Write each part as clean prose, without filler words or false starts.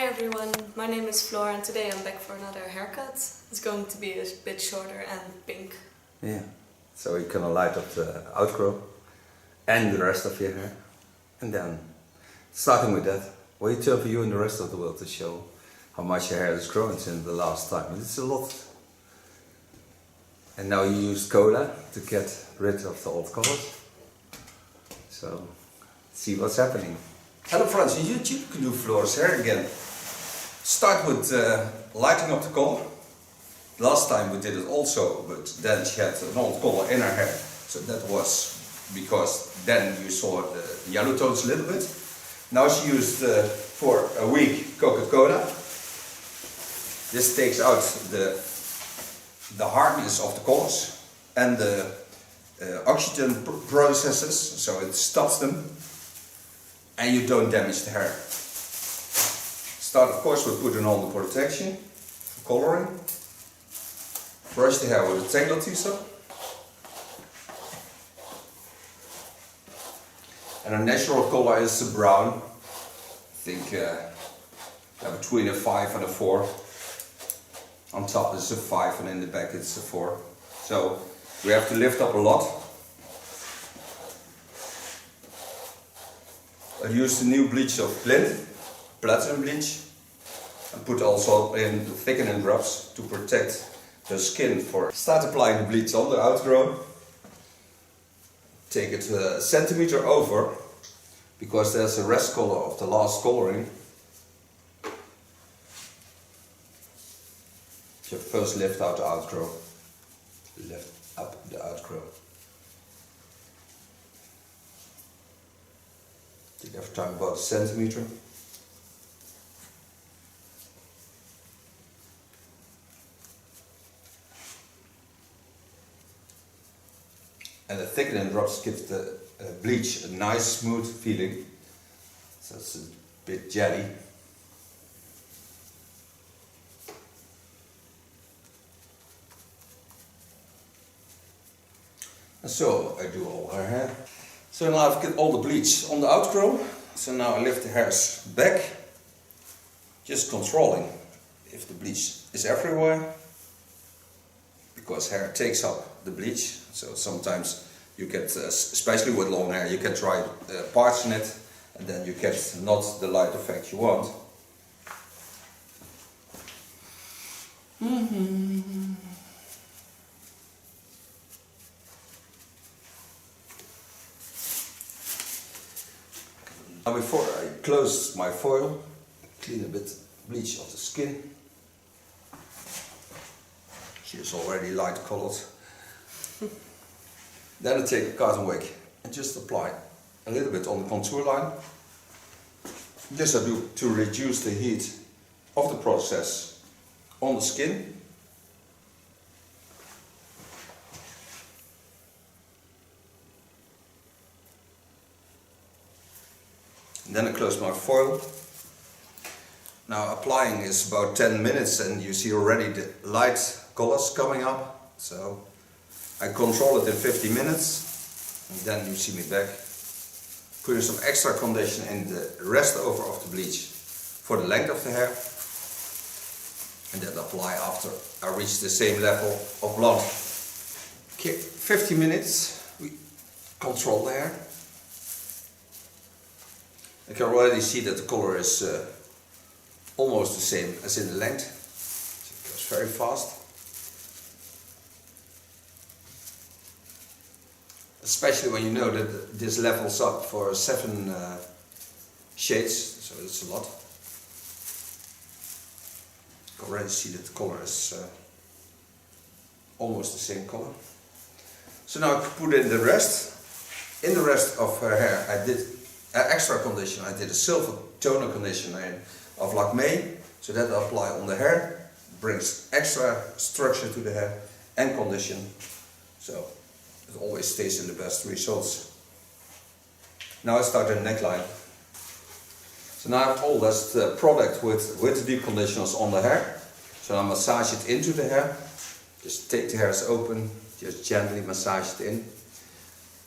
Hi everyone, my name is Floor and today I'm back for another haircut. It's going to be a bit shorter and pink. Yeah, so you can light up the outgrow and the rest of your hair. And then, starting with that, wait till for you and the rest of the world to show how much your hair has grown since the last time. It's a lot. And now you use cola to get rid of the old colors. So, see what's happening. Hello friends, on YouTube you can do Floor's hair again. Start with lighting up the color. Last time we did it also, but then she had an old color in her hair. So that was because then you saw the yellow tones a little bit. Now she used for a week Coca-Cola. This takes out the hardness of the colors and the oxygen processes, so it stops them. And you don't damage the hair. Start of course with putting on the protection for coloring. Brush the hair with a tangle teaser. And a natural color is a brown. I think between a 5 and a 4. On top is a 5 and in the back it's a 4. So we have to lift up a lot. I used the new bleach of Clint, platinum bleach, and put also in the thickening drops to protect the skin. Start applying the bleach on the outgrow. Take it a centimeter over, because there's a rest color of the last coloring. So first lift out the outgrow, lift up the outgrow. Take every time about a centimeter. And the thickening drops give the bleach a nice smooth feeling. So it's a bit jelly. And so I do all her hair. So now I've got all the bleach on the outgrow. So now I lift the hairs back, just controlling if the bleach is everywhere, because hair takes up the bleach. So sometimes you get, especially with long hair, you get dry parts in it, and then you get not the light effect you want. Now before I close my foil, clean a bit bleach of the skin. She is already light colored. Then I take a cotton wick and just apply a little bit on the contour line. This I do to reduce the heat of the process on the skin. Then I close my foil. Now applying is about 10 minutes and you see already the light colors coming up. So I control it in 50 minutes and then you see me back putting some extra condition in the rest over of the bleach for the length of the hair, and then apply after I reach the same level of blonde. Okay, 50 minutes we control the hair. I can already see that the color is almost the same as in the length. So it goes very fast. Especially when you know that this levels up for 7 shades, so it's a lot. You can already see that the color is almost the same color. So now I put in the rest. In the rest of her hair I did extra condition. I did a silver toner conditioner of Lakme, so that I apply on the hair, brings extra structure to the hair and condition, so it always stays in the best results. Now I start the neckline. So now I have all this product with the deep conditioners on the hair. So I massage it into the hair. Just take the hairs open, just gently massage it in.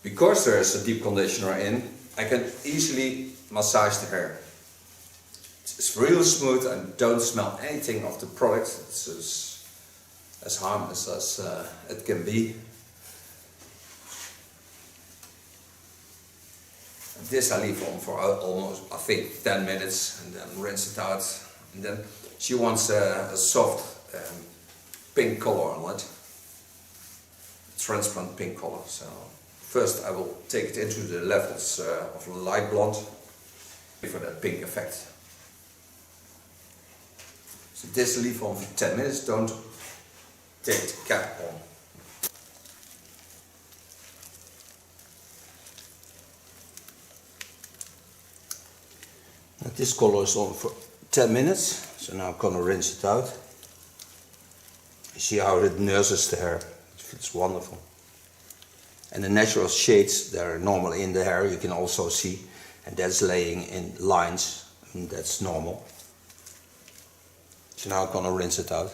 Because there is a deep conditioner in, I can easily massage the hair. It's real smooth and don't smell anything of the product. It's as harmless as it can be. And this I leave on for almost, I think, 10 minutes and then rinse it out. And then she wants a soft pink color on it. Transparent pink color. So first I will take it into the levels of light blonde for that pink effect. So this leave on for 10 minutes, don't take the cap on. Now this color is on for 10 minutes, so now I'm gonna rinse it out. You see how it nurses the hair, it's wonderful. And the natural shades that are normally in the hair you can also see, and that's laying in lines, and that's normal. So now I'm gonna rinse it out.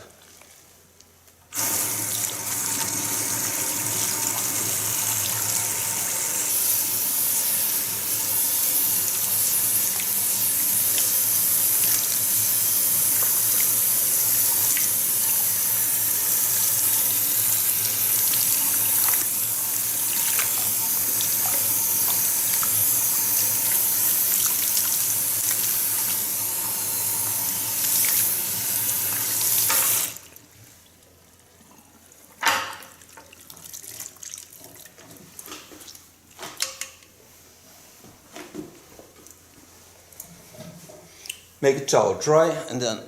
Make a towel dry and then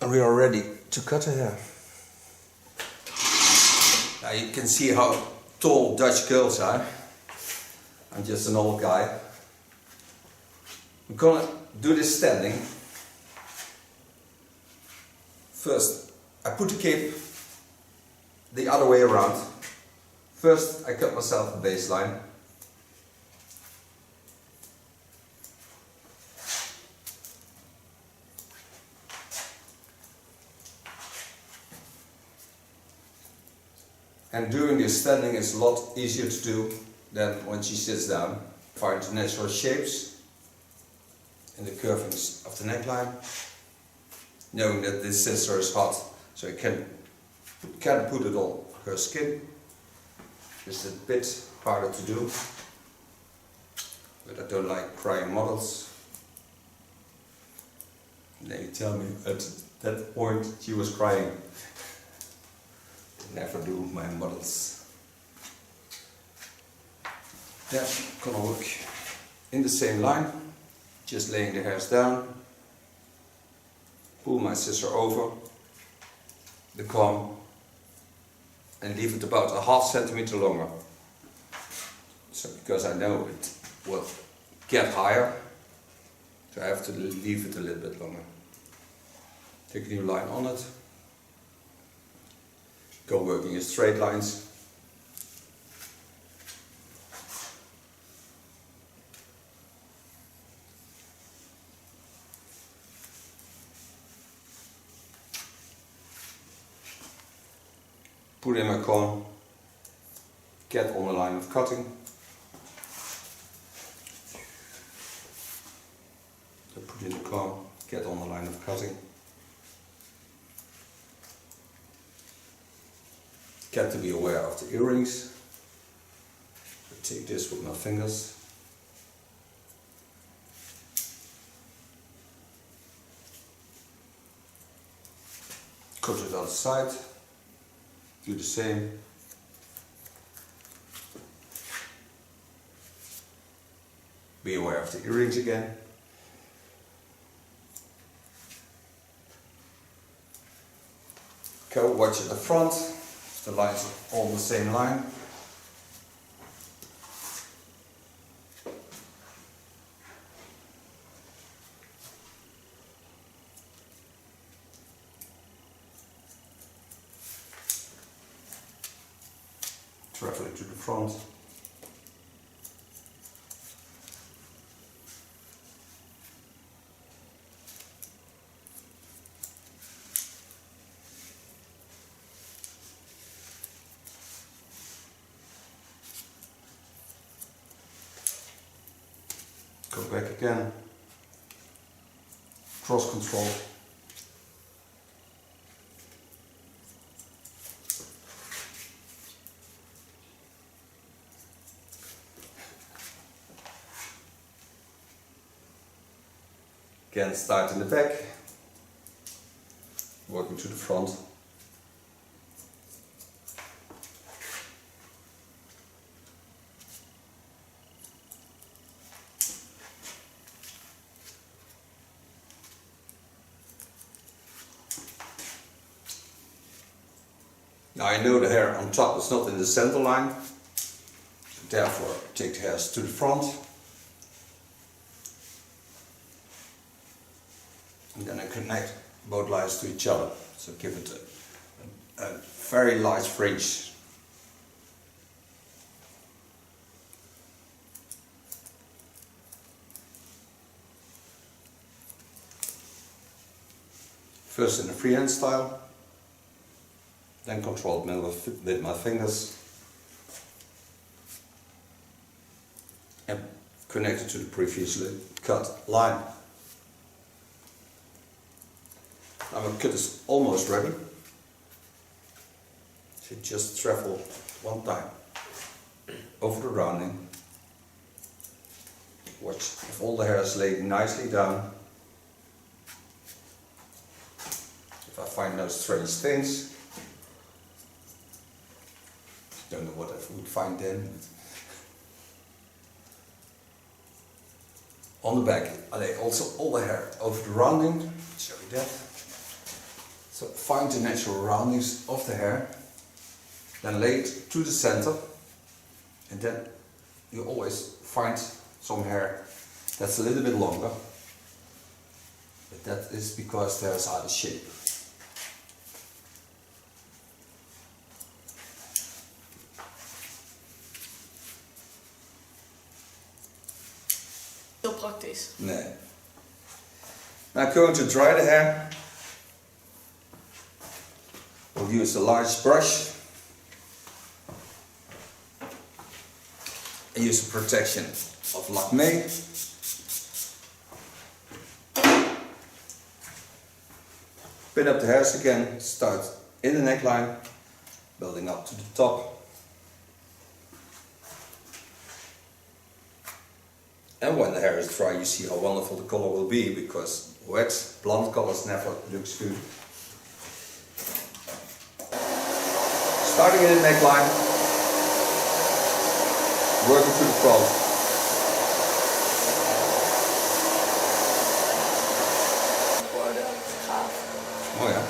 we are ready to cut the hair. Now you can see how tall Dutch girls are. I'm just an old guy. I'm gonna do this standing. First, I put the cape the other way around. First, I cut myself a baseline. And doing this standing is a lot easier to do than when she sits down. Find the natural shapes and the curvings of the neckline. Knowing that this scissor is hot, so you can put it on her skin. It's a bit harder to do, but I don't like crying models. And then you tell me at that point she was crying. Never do my models. Yeah, gonna work in the same line, just laying the hairs down, pull my scissor over the comb and leave it about a ½ centimeter longer. So because I know it will get higher, so I have to leave it a little bit longer. Take a new line on it. Go working in straight lines. Put in my comb, get on the line of cutting. So put in the comb, get on the line of cutting. Get to be aware of the earrings. I take this with my fingers. Cut it on the side. Do the same. Be aware of the earrings again. Go watch at the front. The lines are all the same line. Travel it to the front. Go back again. cross control. Again, start in the back, working to the front. Now I know the hair on top is not in the center line, therefore take the hairs to the front. And then I connect both lines to each other, so give it a very large fringe. First in the freehand style, then control it with my fingers and connect it to the previously cut line. Now my cut is almost ready. So just travel one time over the rounding. Watch if all the hair is laid nicely down. If I find no strange things, don't know what I would find then. On the back, I lay also all the hair over the rounding. Show you that. So find the natural roundings of the hair, then lay it to the center, and then you always find some hair that's a little bit longer, but that is because there's out of shape. Heel praktisch. Nee. Now I'm going to dry the hair. We'll use a large brush and use a protection of lacme. Pin up the hairs again, start in the neckline, building up to the top. And when the hair is dry, you see how wonderful the color will be, because wet, blonde colors never looks good. Starting in the neckline, working to the front. Oh ja.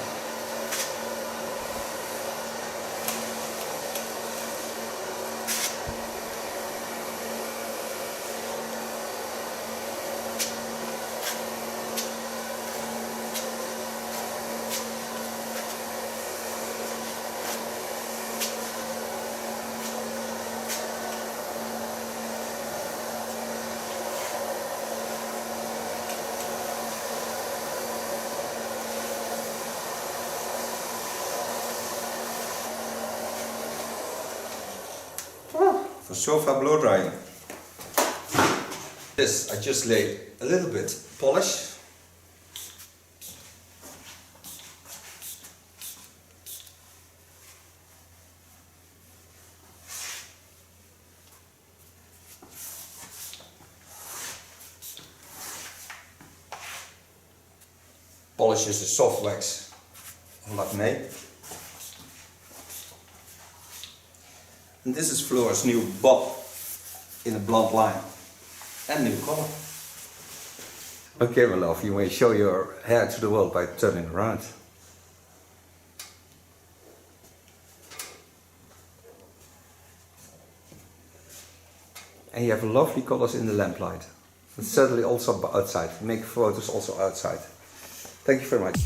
For sofa blow drying. This I just laid a little bit polish. Polish is a soft wax of lacme. And this is Flora's new bob in a blonde line and new color. Okay, my love, you may show your hair to the world by turning around. And you have lovely colors in the lamplight. And certainly also outside. Make photos also outside. Thank you very much.